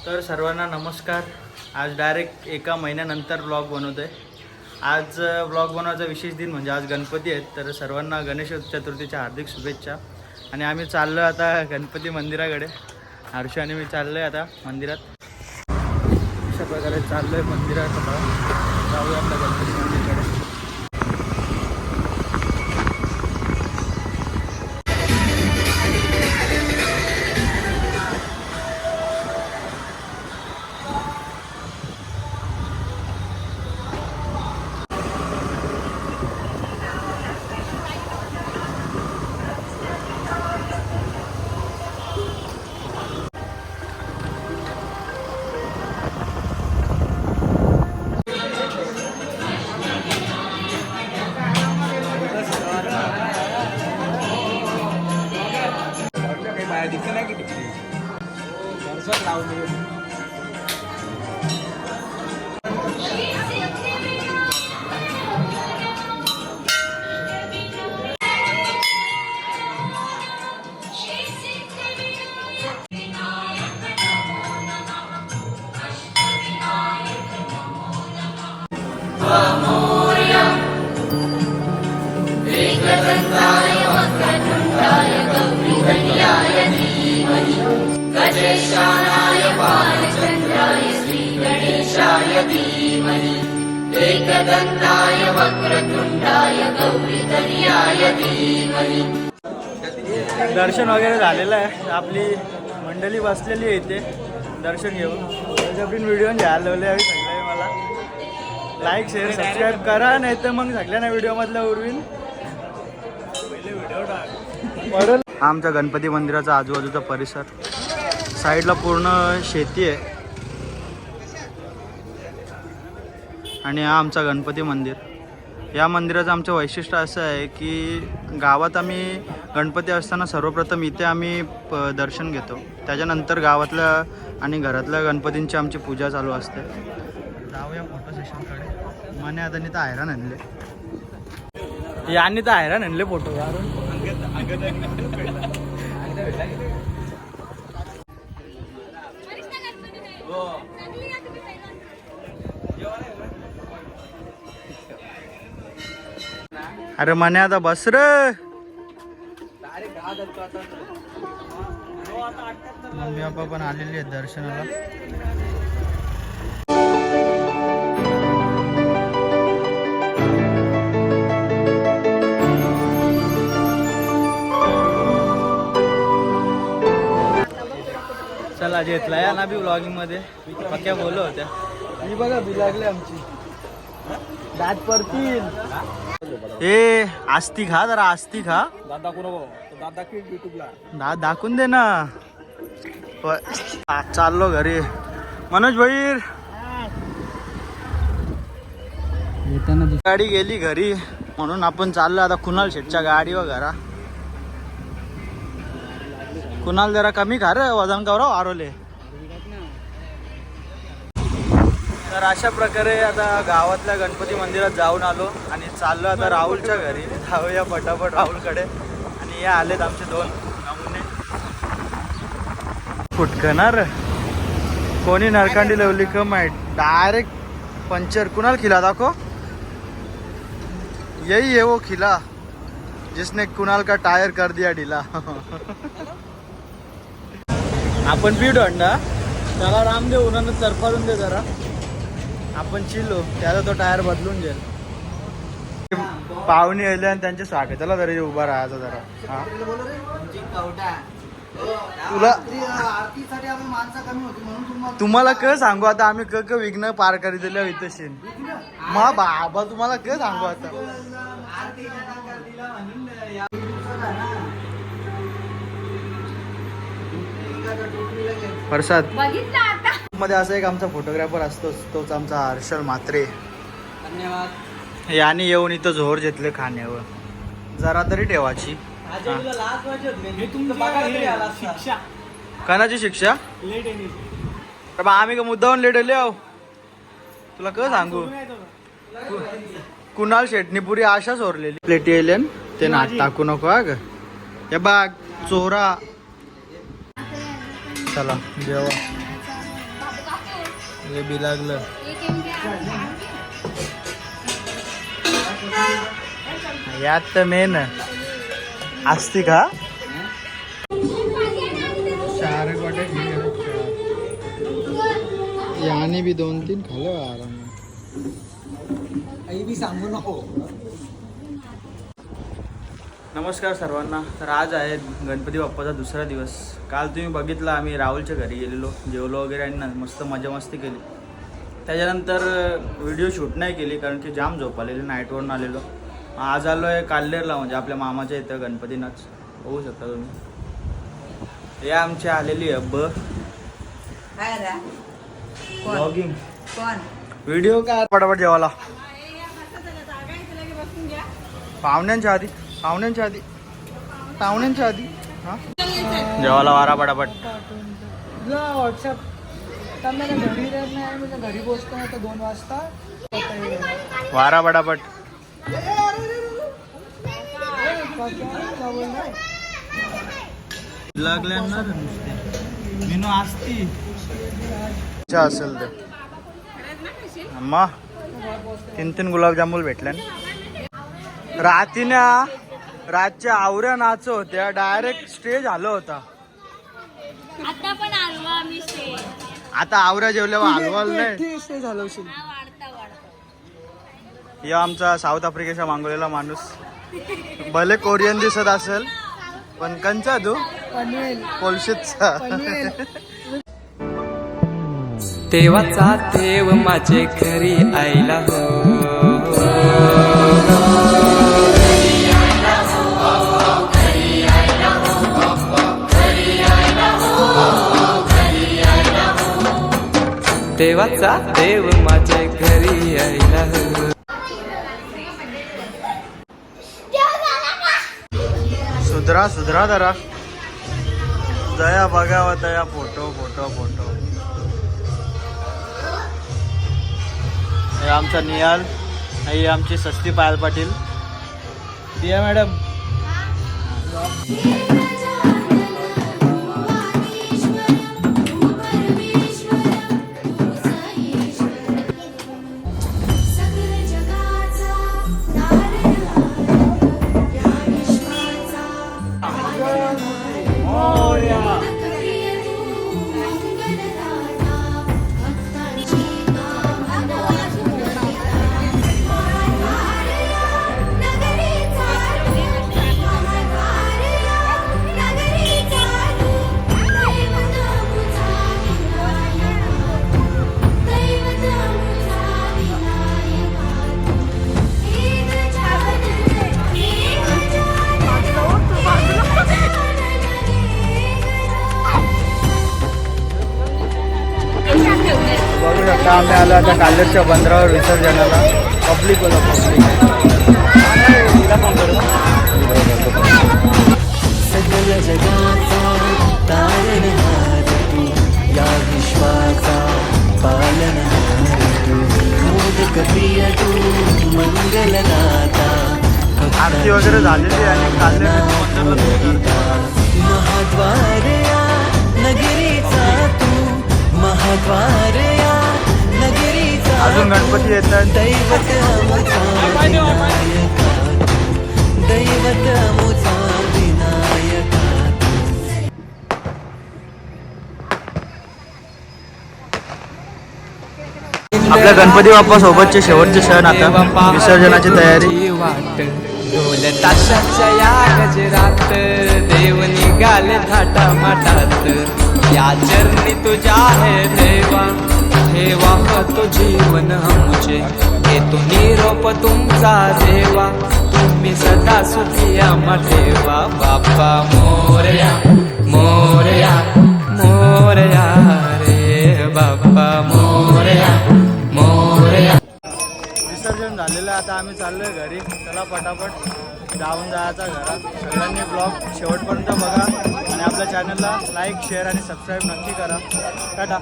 तर सर्वांना नमस्कार. आज डायरेक्ट एका महिन्यानंतर ब्लॉग बनवतो आहे. आज ब्लॉग बनवायचा विशेष दिन म्हणजे आज गणपती आहेत. तर सर्वांना गणेश चतुर्थीच्या हार्दिक शुभेच्छा. आणि आम्ही चाललो आता गणपती मंदिराकडे. हर्ष आणि मी चाललो आहे आता मंदिरात. अशा प्रकारे चाललो आहे मंदिरात. आता जाऊया आपल्या गणपती मंदिराकडे. गजेशानाय बालचन्द्राय श्रीगणेशाय धीमहि एकदन्ताय वक्रतुण्डाय गौरीतनयाय धीमहि. दर्शन वगैरे झालेलं आहे. आपली मंडळी बसलेली आहे इथे दर्शन घेऊन. त्याच्याकडून व्हिडिओ घ्यायला लावले हवी सगळे. मला लाईक शेअर सबस्क्राईब करा, नाही तर मग सगळ्यांना व्हिडिओमधलं उरवीन. पहिले व्हिडिओ टाक. आमच्या गणपती मंदिराचा आजूबाजूचा परिसर, साईडला पूर्ण शेती आहे. आणि हा आमचा गणपती मंदिर. या मंदिराचं आमचं वैशिष्ट्य असं आहे की गावात आम्ही गणपती असताना सर्वप्रथम इथे आम्ही दर्शन घेतो. त्याच्यानंतर गावातल्या आणि घरातल्या गणपतींची आमची पूजा चालू असते. जाऊया फोटो सेशनकडे. मने आता तर हैराण आणले. यांनी तर हैराण आणले फोटो काढून. अरे मने आता बस रे. मम्मी पप्पा पण आलेली आहेत दर्शनाला. चला घेतला या ना बी व्लॉगिंग मध्ये. पक्या बोललो होत्या. ही बघा बी लागले आमची. दात पडतील. ए आस्ती खा जरा. आस्ती खा. दात दाखवू नको. दात दाखव युट्यूबला. दात दाखवून दे ना. चाललो घरी. मनोज भाई गाडी गेली घरी म्हणून आपण चाललो आता कुणाल शेटच्या गाडीवर घरा. कुणाल जरा कमी खा रे वजन गौरव आरोले. तर अशा प्रकारे आता गावातल्या गणपती मंदिरात जाऊन आलो आणि चाललो आता राहुलच्या घरी. जाऊया पटापट राहुलकडे. आणि या आलेत आमचे दोन नमुने. फुटकणार कोणी नरकांडी लावली का माहीत. Direct puncture. कुणाल खिला दाखो. यही है वो खिला जिसने कुणाल का टायर कर दिया ढीला. आपण पीठ अंडा त्याला राम दे उन्हानं तरफारून दे जरा. आपण चिल्लो त्याचा तो टायर बदलून जाईल. पाहुणे आले आणि त्यांच्या स्वागताला जरा उभा राहायचा जरा. हा तुला तुम्हाला क सांगू आता आम्ही क विघ्न पार करी दिल्या इथं. मग बाबा तुम्हाला क सांगू आता. प्रसाद मध्ये असा एक आमचा फोटोग्राफर असतो. तोच आमचा हर्षल म्हात्रे. धन्यवाद. याने येऊन इथं जोर घेतले खाण्यावर. जरा तरी ठेवायची. कणाची शिक्षा. आम्ही का मुद्दाहून लेट आले आहो. तुला क सांगू. कुणाल शेटनी पुरी आशा सोरलेली. प्लेटी येईल ते नाट टाकू नको. अग हे बघ चोरा. चला जेवा. हे बी लागलं. यात तर मेन असती का याने बी 2-3 खाल्लं आराम. आई बी सांगू नको. नमस्कार सर्वांना. तर आज आहे गणपती बाप्पाचा दुसरा दिवस. काल तुम्ही बघितलं आम्ही राहुलच्या घरी गेलेलो, जेवलो वगैरे आणि मस्त मजा मस्ती केली. त्याच्यानंतर व्हिडिओ शूट नाही केली कारण की जाम झोप आलेली, नाईटवरून आलेलो. आज आलो आहे काल्लेरला, म्हणजे आपल्या मामाच्या इथं गणपतीनाच होऊ शकता तुम्ही. हे आमची आलेली हब्ब ब्लॉगिंग व्हिडिओ काय पटापट जेवायला पाहुण्यांच्या आधी हां जेवायला वारा पटापट व्हॉट्सअप घरी नाही, घरी पोचतो ना तर 2 वाजता वारा पटापट. लागल्या मीनू असती असेल ते अम्मा 3 गुलाबजामुन भेटल्या. रातच्या आवऱ्या नाच होत्या, डायरेक्ट स्टेज आलं होता. आता पण हलवा मी स्टेज आता आवऱ्या जेवल्यावर हलवाल नाही. स्टेज हलवशील. या आमचा साऊथ आफ्रिकेचा मागवलेला माणूस, भले कोरियन दिसत असेल पण कंचा तू कोलशीतचा. देवाचा देव माझे घरी आईला हो. देवाचा देव माझे घरी आईला हो. सुधरा जरा. दया बघावा दया. फोटो हे आमचा निहाल, ही आमची सस्ती पायल पाटील. दिया मॅडम. बघू शकता आम्ही आलो आता काल्लेरच्या बंदरावर विसर्जनाला. पब्लिक सगळ जगाचा तारणहार तू, या विश्वाचा पालनहार तू, मोदक प्रिय तू, मंगलदाता, आरती वगैरे झालेली आणि काल्लेर महाद्वार या नगरीचा तू, महाद्वार या नगरीचा अजून गणपती येतात. दैवत अमुचा विनायका तू, दैवत अमुचा विनायका. आपल्या गणपती बाप्पा सोबतचे शेवटचे क्षण, आता विसर्जनाची तयारी. ढोल ताशाच्या या गजरात देव निघाले थाटा माटात. या चरणी तुझ्या आहे देवा, ठेवा तो जीवन आमचे, येतो निरोप तुमचा देवा, तुम्ही सदा सुखी आम्हा ठेवा. बाप्पा मोरया मोरया मोरया रे बाप्पा मोरया मोरया. विसर्जन झालेलं आहे, आता आम्ही चाललोय घरी. चला पटापट जाऊन जायचा घरात. सगळ्यांनी ब्लॉग शेवटपर्यंत बघा आणि आपल्या चॅनलला लाईक शेअर आणि सबस्क्राईब नक्की करा. टाटा.